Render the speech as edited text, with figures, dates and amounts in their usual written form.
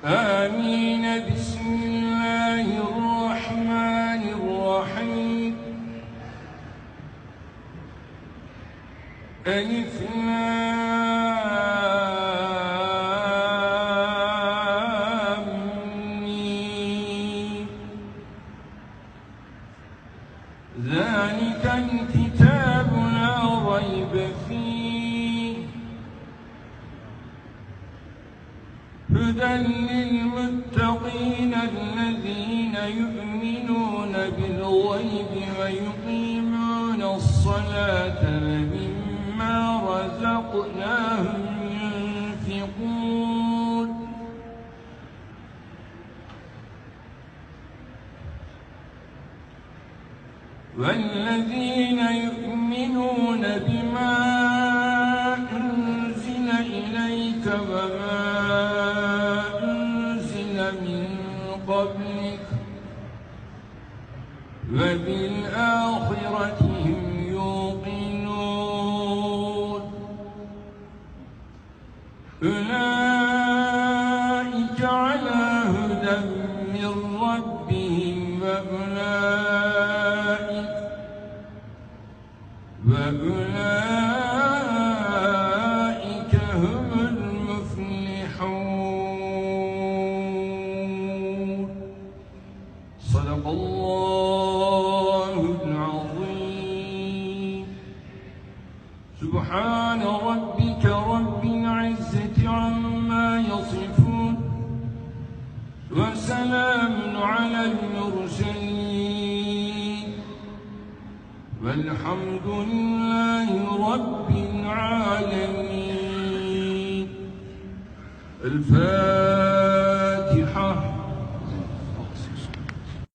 آمين. بسم الله الرحمن الرحيم. ألف لام ميم. ذلك الكتاب لا ريب فيه هدى للمتقين الذين يؤمنون بالغيب ويقيمون الصلاة ومما رزقناهم ينفقون. والذين يؤمنون بما أنزل إليك وما أنزل من قبلك وبالآخرة هم يوقنون. أولئك على هدى من ربهم وأولئك هم المفلحون. صدق الله العظيم. سبحان ربك رب العزة عما يصفون وسلام على المرسلين والحمد لله رب العالمين. الفاتحة.